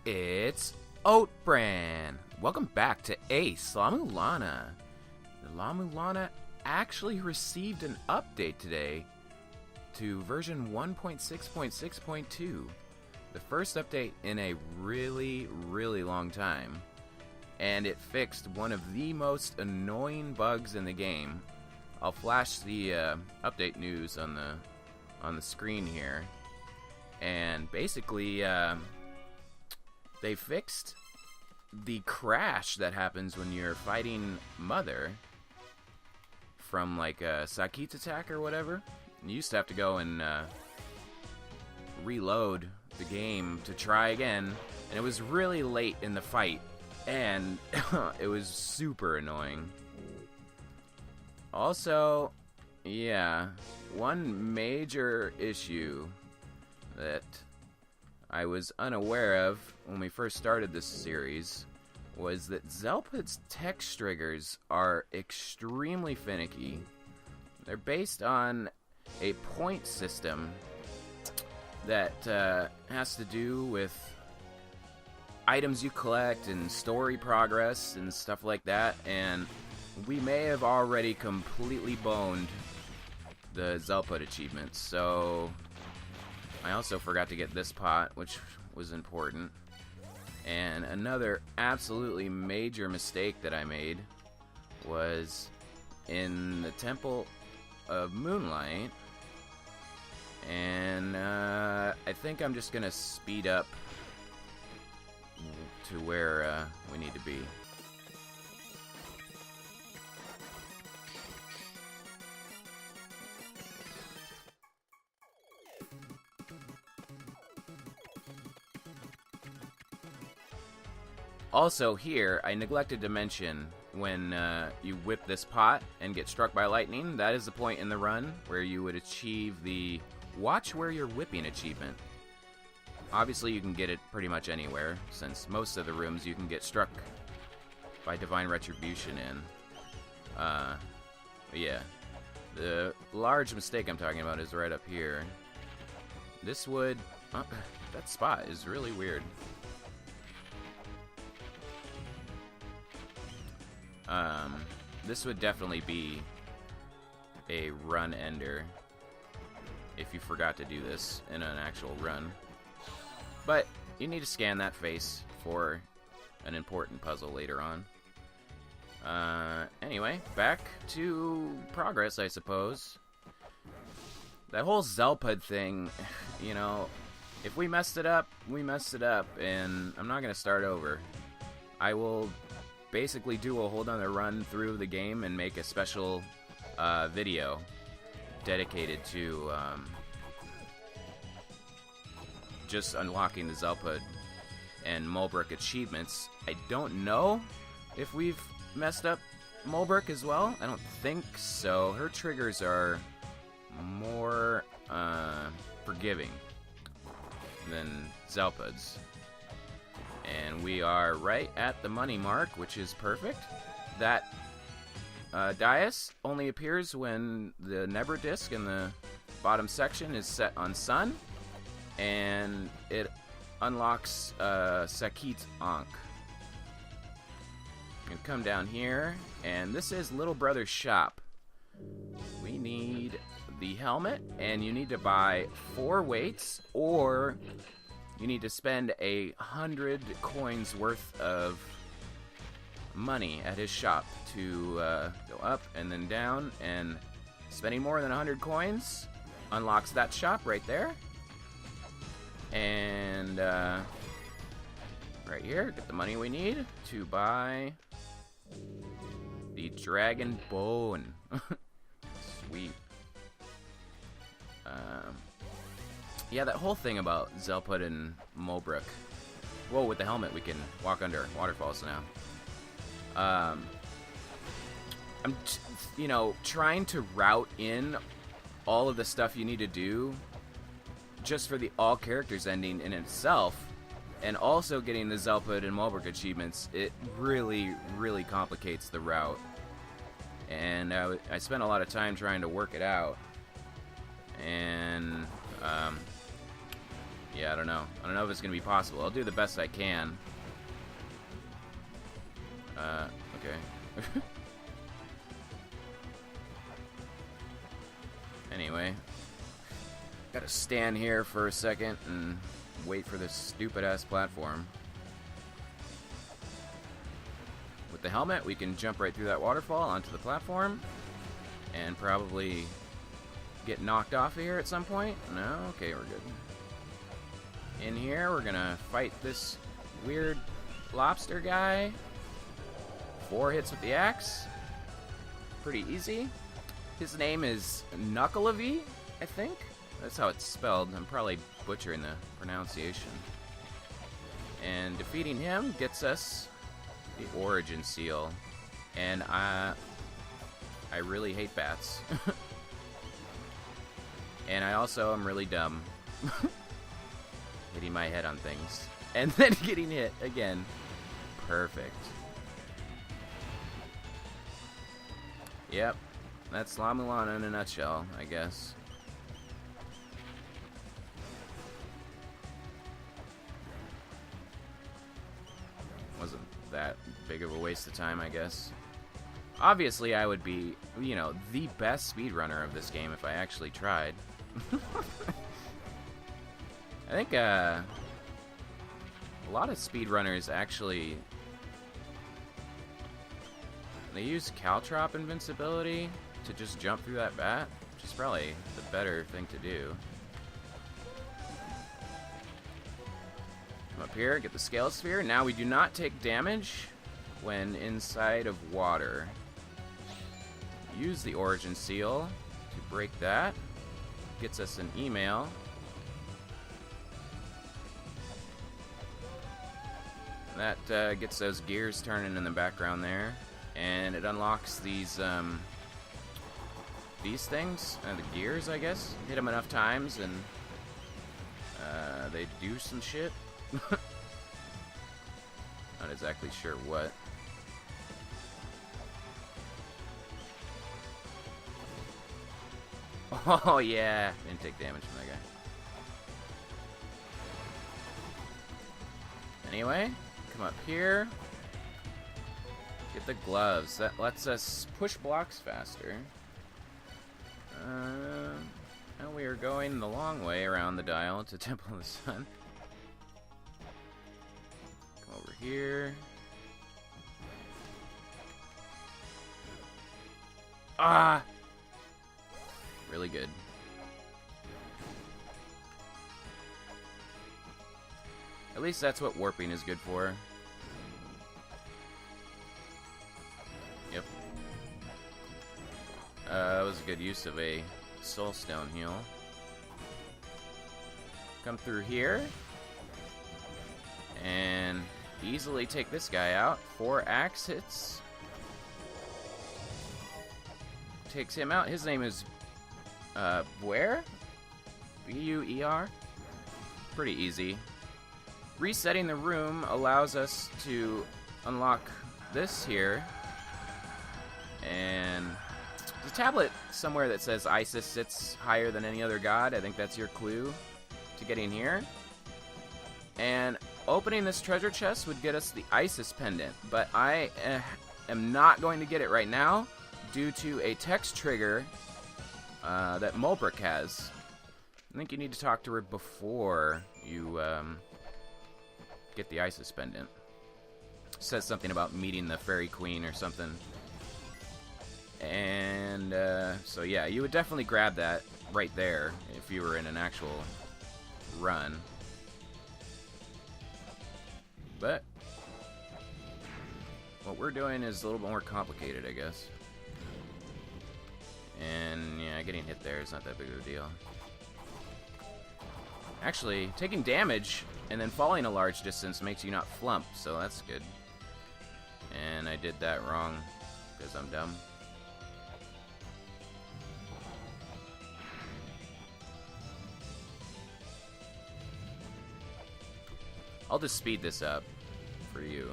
It's OatBran. Welcome back to Ace La-Mulana. The La-Mulana actually received an update today to version 1.6.6.2. The first update in a really long time. And it fixed one of the most annoying bugs in the game. I'll flash the update news on the screen here. And basically, they fixed the crash that happens when you're fighting Mother from like a Sakit's attack or whatever. You used to have to go and reload the game to try again, and it was really late in the fight, and it was super annoying. Also, yeah, one major issue that I was unaware of when we first started this series was that Zelpud's text triggers are extremely finicky. They're based on a point system that has to do with items you collect and story progress and stuff like that, and we may have already completely boned the Zelpud achievements, so I also forgot to get this pot, which was important. And another absolutely major mistake that I made was in the Temple of Moonlight. And I think I'm just going to speed up to where we need to be. Also here, I neglected to mention, when you whip this pot and get struck by lightning, that is the point in the run where you would achieve the Watch Where You're Whipping achievement. Obviously you can get it pretty much anywhere, since most of the rooms you can get struck by Divine Retribution in. But yeah, the large mistake I'm talking about is right up here. This would... that spot is really weird. This would definitely be a run ender if you forgot to do this in an actual run. But you need to scan that face for an important puzzle later on. Anyway, back to progress, I suppose. That whole Zelpud thing, you know, if we messed it up, we messed it up, and I'm not going to start over. I will basically do a hold on the run through the game and make a special video dedicated to just unlocking the Zelpud and Mulbruk achievements. I don't know if we've messed up Mulbruk as well. I don't think so. Her triggers are more forgiving than Zelpud's. And we are right at the money mark, which is perfect. That dais only appears when the Nebra disc in the bottom section is set on Sun, and it unlocks Sakit's Ankh. You come down here, and this is Little Brother's shop. We need the helmet, and you need to buy 4 weights, or you need to spend 100 coins worth of money at his shop to go up and then down, and spending more than 100 coins unlocks that shop right there. And right here, get the money we need to buy the Dragon Bone. Sweet. Yeah, that whole thing about Zelpud and Mulbruk. Whoa, with the helmet we can walk under waterfalls now. I'm, trying to route in all of the stuff you need to do just for the all characters ending in itself, and also getting the Zelpud and Mulbruk achievements. It really complicates the route, and I spent a lot of time trying to work it out, and Yeah, I don't know. I don't know if it's going to be possible. I'll do the best I can. Okay. Anyway. Gotta stand here for a second and wait for this stupid-ass platform. With the helmet, we can jump right through that waterfall onto the platform and probably get knocked off of here at some point. No? Okay, we're good. In here, we're gonna fight this weird lobster guy. 4 hits with the axe. Pretty easy. His name is Knuckleavy, I think. That's how it's spelled. I'm probably butchering the pronunciation. And defeating him gets us the origin seal. And I really hate bats. And I also am really dumb. Hitting my head on things. And then getting hit again. Perfect. Yep. That's La-Mulana in a nutshell, I guess. Wasn't that big of a waste of time, I guess. Obviously, I would be, you know, the best speedrunner of this game if I actually tried. I think, a lot of speedrunners actually, they use Caltrop invincibility to just jump through that bat, which is probably the better thing to do. Come up here, get the scale sphere. Now we do not take damage when inside of water. Use the origin seal to break that. Gets us an email. That gets those gears turning in the background there. And it unlocks these things, the gears, I guess. Hit them enough times and they do some shit. Not exactly sure what. Oh yeah, didn't take damage from that guy. Anyway, come up here. Get the gloves. That lets us push blocks faster. And we are going the long way around the dial to Temple of the Sun. Come over here. Ah! Really good. At least that's what warping is good for. Yep. That was a good use of a soulstone heal. Come through here. And easily take this guy out. 4 axe hits. Takes him out. His name is Buer? B-U-E-R? Pretty easy. Resetting the room allows us to unlock this here. And there's a tablet somewhere that says Isis sits higher than any other god. I think that's your clue to getting here. And opening this treasure chest would get us the Isis pendant. But I am not going to get it right now due to a text trigger that Mulbrick has. I think you need to talk to her before you get the Isis pendant. It says something about meeting the Fairy Queen or something. And so yeah, you would definitely grab that right there if you were in an actual run. But what we're doing is a little bit more complicated, I guess. And yeah, getting hit there is not that big of a deal. Actually, taking damage and then falling a large distance makes you not flump, so that's good. And I did that wrong because I'm dumb. I'll just speed this up for you.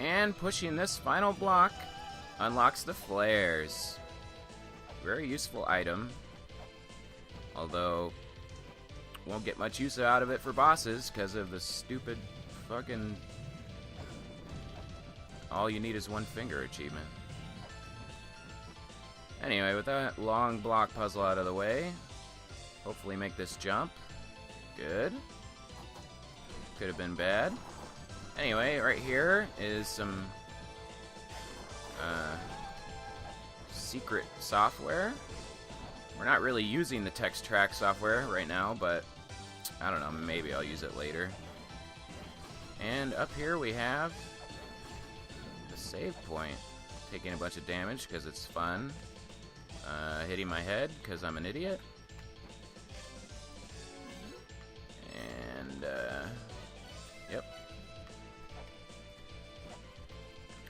And pushing this final block unlocks the flares. Very useful item. Although, won't get much use out of it for bosses because of the stupid fucking all you need is one finger achievement. Anyway, with that long block puzzle out of the way, hopefully make this jump. Good. Could have been bad. Anyway, right here is some secret software. We're not really using the text track software right now, but I don't know, maybe I'll use it later. And up here we have the save point. Taking a bunch of damage because it's fun. Hitting my head because I'm an idiot. And, yep.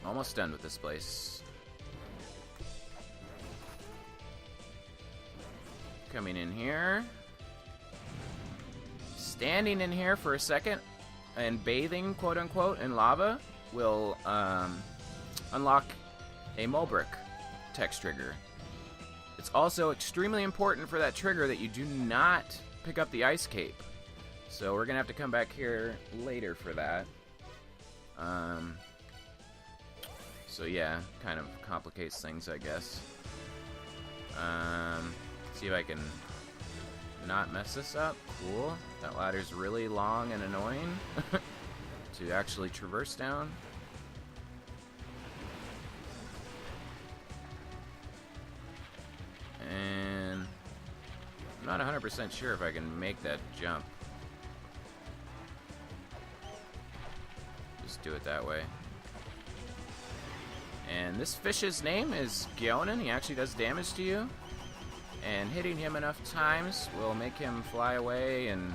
Almost done with this place. Coming in here. Standing in here for a second and bathing, quote unquote, in lava will unlock a Mulbrick text trigger. It's also extremely important for that trigger that you do not pick up the ice cape. So we're gonna have to come back here later for that. So yeah, kind of complicates things, I guess. See if I can not mess this up. Cool. That ladder's really long and annoying to actually traverse down. And I'm not 100% sure if I can make that jump. Just do it that way. And this fish's name is Gyonin. He actually does damage to you. And hitting him enough times will make him fly away and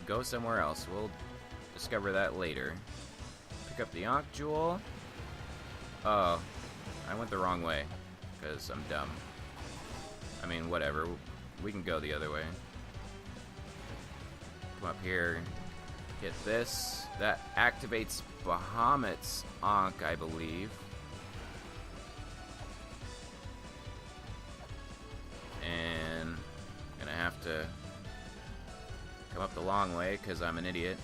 go somewhere else. We'll discover that later. Pick up the Ankh Jewel. Oh, I went the wrong way because I'm dumb. I mean, whatever. We can go the other way. Come up here. Hit this. That activates Bahamut's Ankh, I believe. And I'm gonna have to come up the long way because I'm an idiot.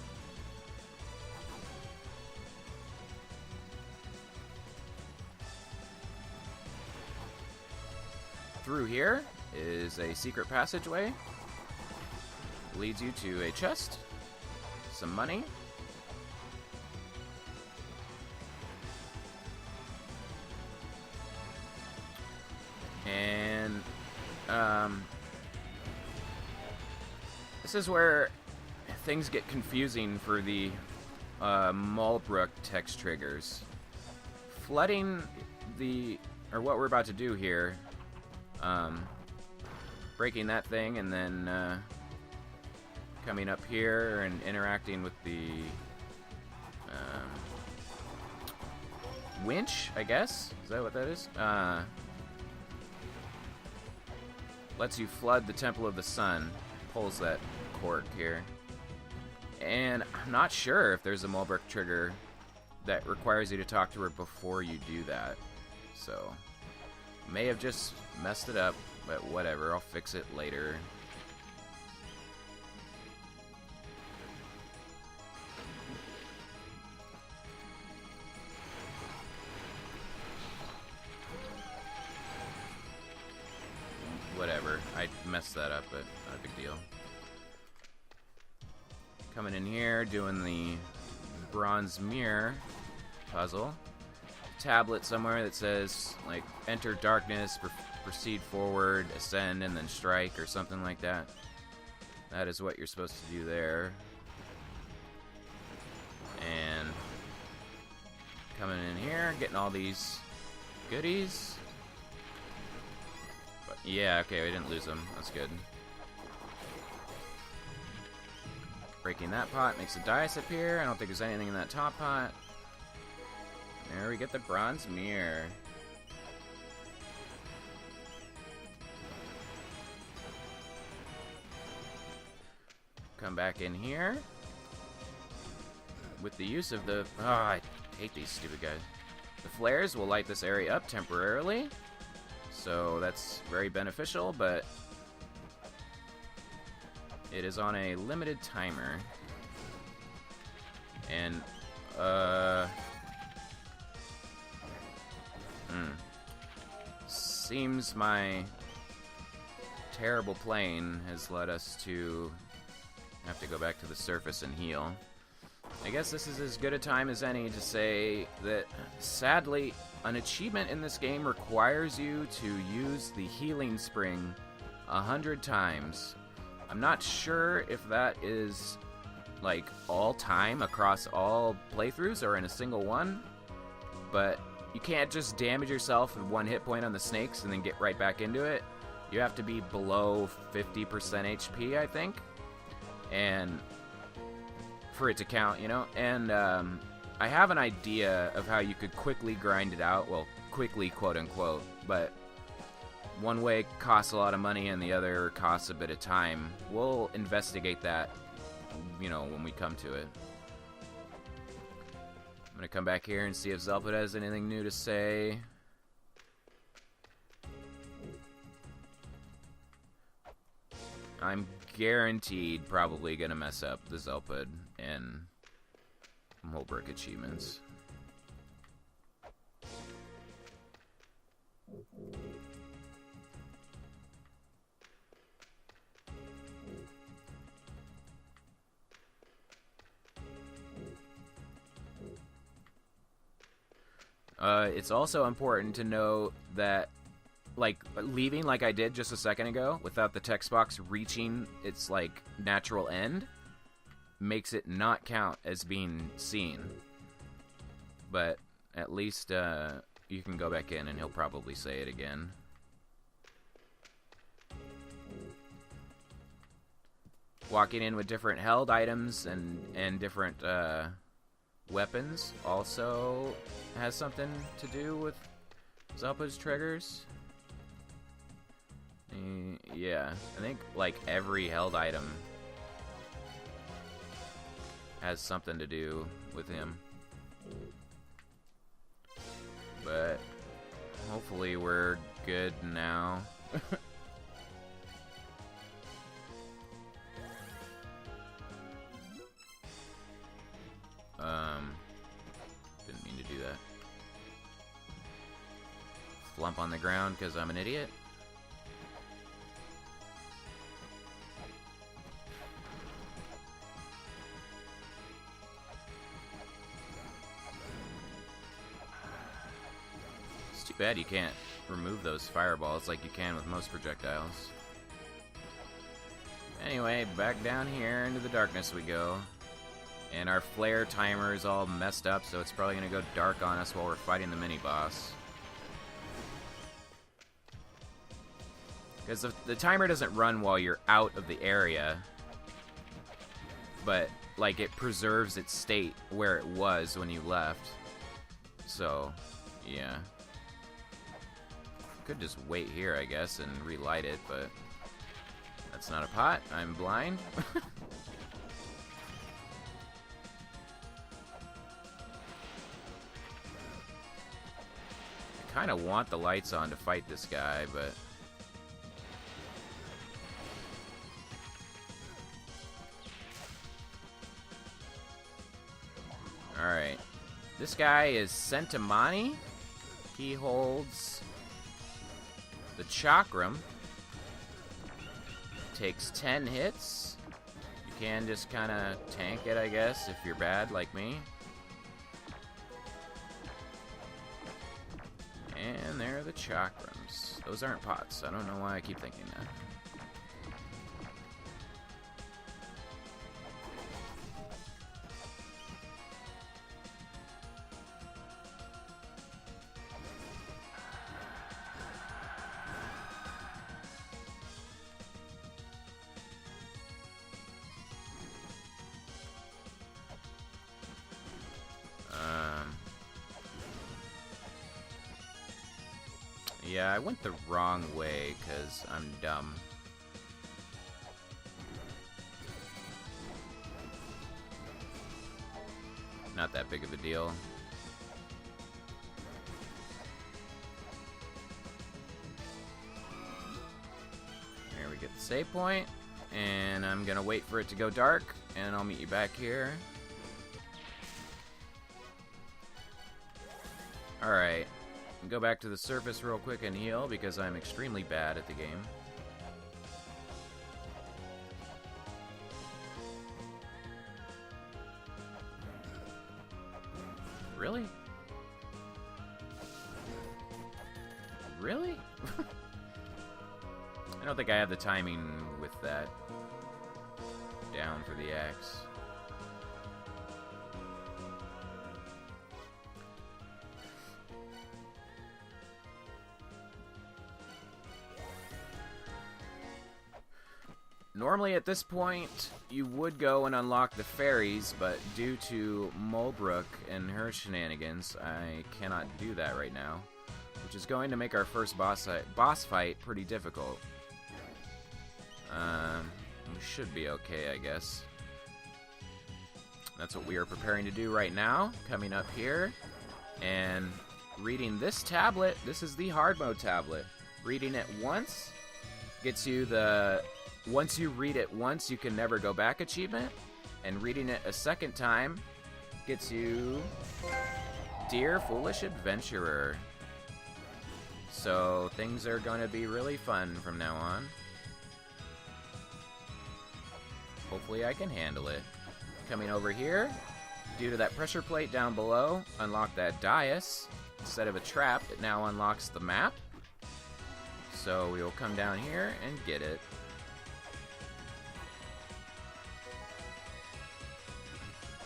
Through here is a secret passageway. Leads you to a chest, some money, and this is where things get confusing for the Mulbrick text triggers. Flooding or what we're about to do here, breaking that thing and then coming up here and interacting with the winch, I guess? Is that what that is? Lets you flood the Temple of the Sun. Pulls that cork here. And I'm not sure if there's a Mulbrick trigger that requires you to talk to her before you do that. So, may have just messed it up, but whatever, I'll fix it later. Whatever, I messed that up, but not a big deal. Coming in here, doing the bronze mirror puzzle. Tablet somewhere that says, like, enter darkness, proceed forward, ascend, and then strike, or something like that. That is what you're supposed to do there. And coming in here, getting all these goodies. But yeah, okay, we didn't lose them. That's good. Breaking that pot makes a dice appear. I don't think there's anything in that top pot. There we get the bronze mirror. Come back in here. With the use of the... Oh, I hate these stupid guys. The flares will light this area up temporarily, so that's very beneficial, but it is on a limited timer. And, seems my terrible plane has led us to have to go back to the surface and heal. I guess this is as good a time as any to say that, sadly, an achievement in this game requires you to use the healing spring 100 times. I'm not sure if that is, like, all time across all playthroughs or in a single one, but you can't just damage yourself with 1 hit point on the snakes and then get right back into it. You have to be below 50% HP, I think, and for it to count, you know? And I have an idea of how you could quickly grind it out. Well, quickly, quote-unquote, but one way costs a lot of money and the other costs a bit of time. We'll investigate that, you know, when we come to it. I'm gonna come back here and see if Zelpid has anything new to say. I'm guaranteed probably gonna mess up the Zelpid and Mulbrick achievements. It's also important to know that, like, leaving like I did just a second ago without the text box reaching its, like, natural end makes it not count as being seen. But at least you can go back in and he'll probably say it again. Walking in with different held items and different weapons also has something to do with Zelpid's triggers. Yeah, I think like every held item has something to do with him. But hopefully we're good now. Didn't mean to do that. Flump on the ground because I'm an idiot. It's too bad you can't remove those fireballs like you can with most projectiles. Anyway, back down here into the darkness we go. And our flare timer is all messed up, so it's probably going to go dark on us while we're fighting the mini-boss. Because the timer doesn't run while you're out of the area, but, like, it preserves its state where it was when you left. So, yeah. Could just wait here, I guess, and relight it, but that's not a pot. I'm blind. I kind of want the lights on to fight this guy, but alright. This guy is Sentimani. He holds the Chakram. Takes 10 hits. You can just kind of tank it, I guess, if you're bad like me. And there are the chakrams. Those aren't pots. I don't know why I keep thinking that. Yeah, I went the wrong way because I'm dumb. Not that big of a deal. get the save point, and I'm gonna wait for it to go dark, and I'll meet you back here. Alright, go back to the surface real quick and heal, because I'm extremely bad at the game. Really? Really? I don't think I have the timing with that down for the axe. Normally at this point, you would go and unlock the fairies, but due to Mulbrook and her shenanigans, I cannot do that right now, which is going to make our first boss fight pretty difficult. We should be okay, I guess. That's what we are preparing to do right now, coming up here, and reading this tablet. This is the hard mode tablet. Reading it once gets you the... Once you read it once, you can never go back achievement, and reading it a second time gets you Dear Foolish Adventurer. So things are going to be really fun from now on. Hopefully I can handle it. Coming over here, due to that pressure plate down below, unlock that dais. Instead of a trap, it now unlocks the map. So we will come down here and get it.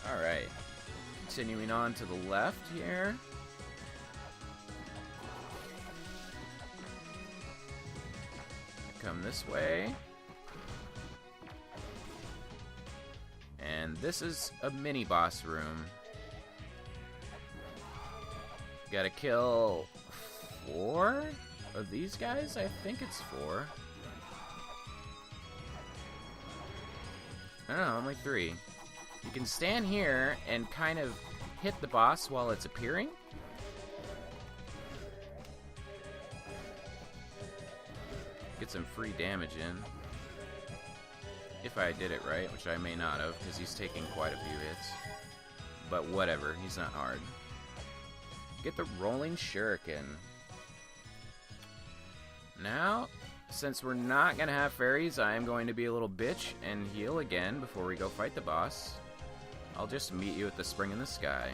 Alright, continuing on to the left here. Come this way. And this is a mini boss room. Gotta kill 4 of these guys? I think it's 4. I don't know, only 3. You can stand here and kind of hit the boss while it's appearing. Get some free damage in. If I did it right, which I may not have, because he's taking quite a few hits. But whatever, he's not hard. Get the rolling shuriken. Now, since we're not going to have fairies, I am going to be a little bitch and heal again before we go fight the boss. I'll just meet you at the spring in the sky.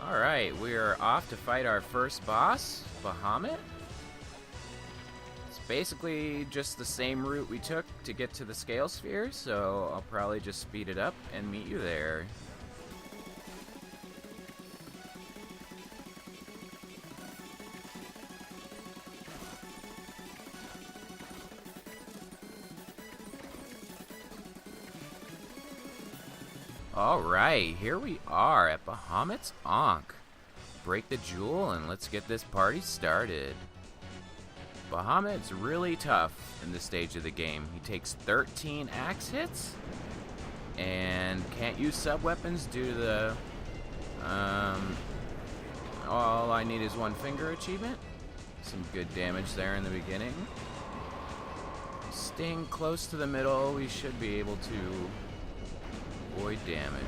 Alright, we are off to fight our first boss, Bahamut. It's basically just the same route we took to get to the scale sphere, so I'll probably just speed it up and meet you there. Alright, here we are at Bahamut's Ankh. Break the jewel and let's get this party started. Bahamut's really tough in this stage of the game. He takes 13 axe hits and can't use sub-weapons due to the all I need is one finger achievement. Some good damage there in the beginning. Staying close to the middle, we should be able to avoid damage.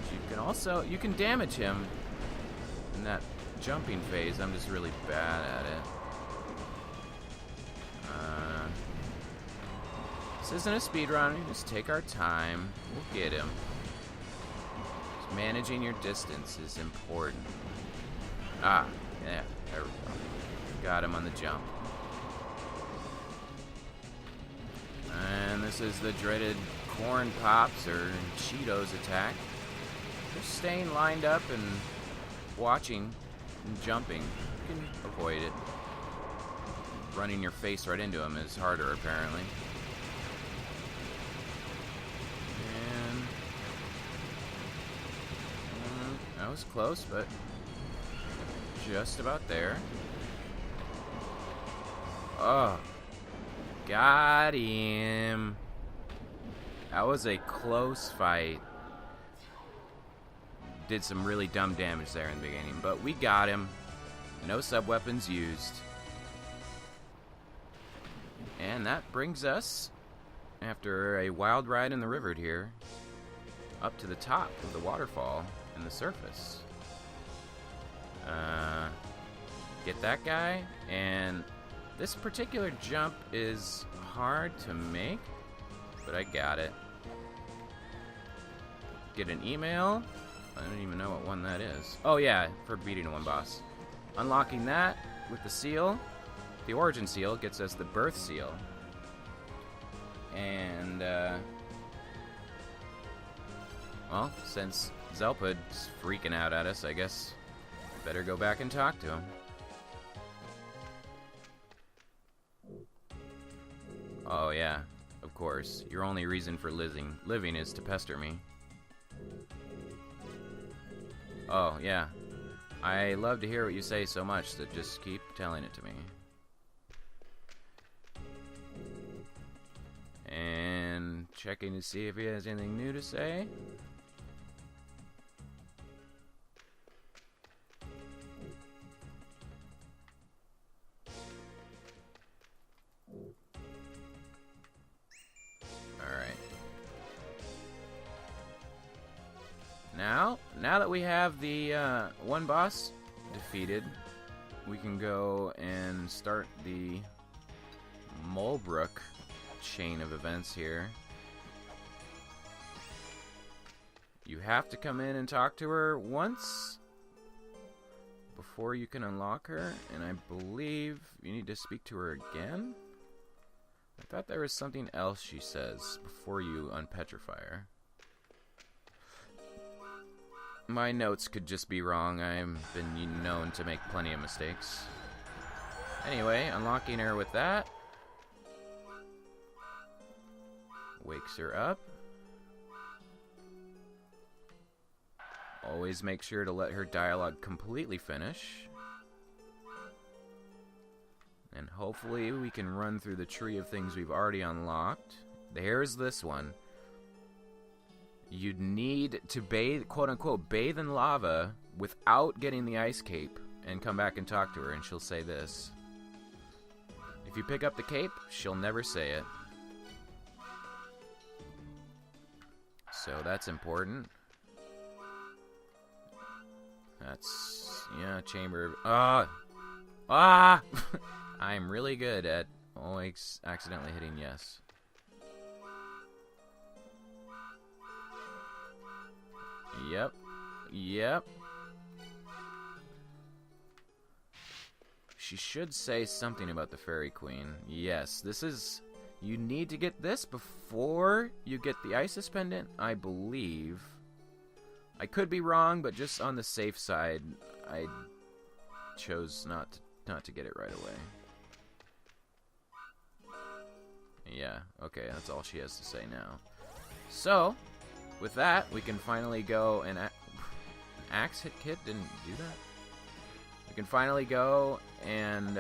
You can damage him in that jumping phase. I'm just really bad at it. This isn't a speed run. We just take our time. We'll get him. Just managing your distance is important. Ah, yeah, there we go. Got him on the jump. And this is the dreaded corn pops or Cheetos attack. Just staying lined up and watching and jumping. You can avoid it. Running your face right into him is harder, apparently. And that was close, but just about there. Oh, got him. That was a close fight. Did some really dumb damage there in the beginning, but we got him. No sub-weapons used. And that brings us, after a wild ride in the river here, up to the top of the waterfall in the surface. Get that guy, and this particular jump is hard to make, but I got it. Get an email. I don't even know what one that is. Oh yeah, for beating one boss. Unlocking that with the seal, the origin seal, gets us the birth seal. And, well, since Zelpud's freaking out at us, I guess I better go back and talk to him. Oh yeah, of course. Your only reason for living is to pester me. Oh yeah. I love to hear what you say so much, so just keep telling it to me. And checking to see if he has anything new to say. Now that we have the one boss defeated, we can go and start the Mulebrook chain of events here. You have to come in and talk to her once before you can unlock her, and I believe you need to speak to her again. I thought there was something else she says before you unpetrify her. My notes could just be wrong. I've been known to make plenty of mistakes. Anyway, unlocking her with that wakes her up. Always make sure to let her dialogue completely finish. And hopefully we can run through the tree of things we've already unlocked. There's this one. You'd need to bathe, quote-unquote, bathe in lava without getting the ice cape and come back and talk to her, and she'll say this. If you pick up the cape, she'll never say it. So that's important. That's, yeah, chamber of... I'm really good at always accidentally hitting yes. Yep. She should say something about the Fairy Queen. Yes, this is... You need to get this before you get the Isis Pendant, I believe. I could be wrong, but just on the safe side, I chose not to get it right away. Yeah, okay, that's all she has to say now. So... With that, we can finally go and... Axe hit kit didn't do that? We can finally go and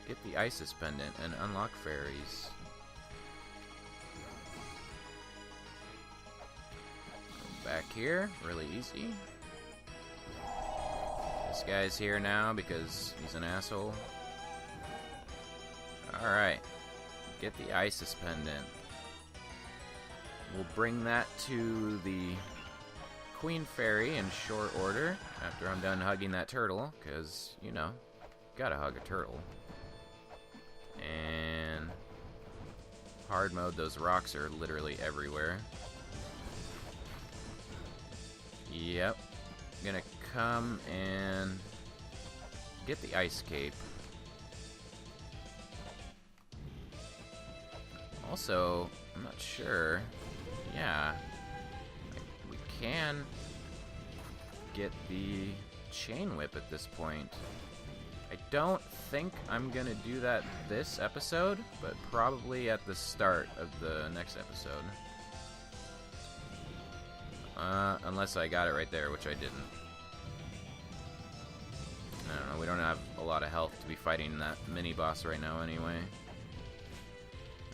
get the Isis Pendant and unlock fairies. Back here, really easy. This guy's here now because he's an asshole. Alright. Get the Isis Pendant. We'll bring that to the Queen Fairy in short order after I'm done hugging that turtle, because, you know, gotta hug a turtle. And hard mode, those rocks are literally everywhere. Yep. Gonna come and get the ice cape. Also, I'm not sure. Yeah, we can get the chain whip at this point. I don't think I'm gonna do that this episode, but probably at the start of the next episode. Unless I got it right there, which I didn't. I don't know, we don't have a lot of health to be fighting that mini-boss right now anyway.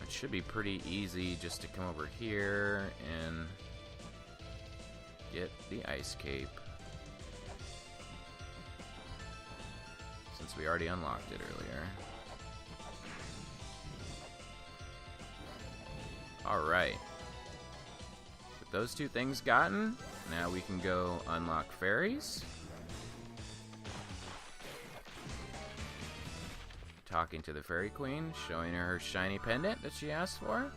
It should be pretty easy just to come over here and get the ice cape. Since we already unlocked it earlier. Alright. With those two things gotten, now we can go unlock fairies. Talking to the Fairy Queen, showing her shiny pendant that she asked for.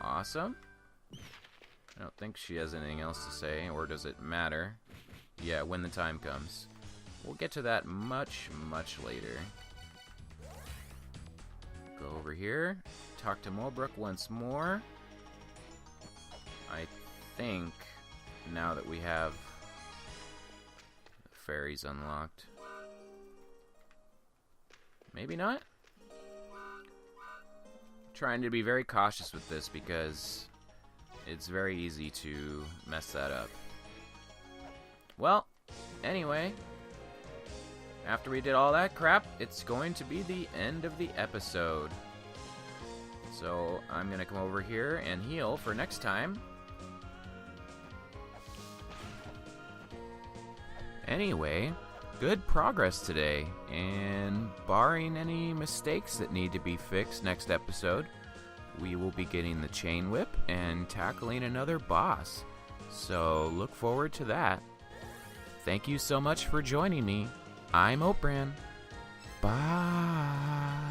Awesome. I don't think she has anything else to say, or does it matter? Yeah, when the time comes. We'll get to that much, much later. Go over here, talk to Mulbrook once more. I think now that we have the fairies unlocked. Maybe not? Trying to be very cautious with this because it's very easy to mess that up. Well, anyway, after we did all that crap, it's going to be the end of the episode. So I'm going to come over here and heal for next time. Anyway, good progress today, and barring any mistakes that need to be fixed next episode, we will be getting the chain whip and tackling another boss. So look forward to that. Thank you so much for joining me. I'm OatBran. Bye.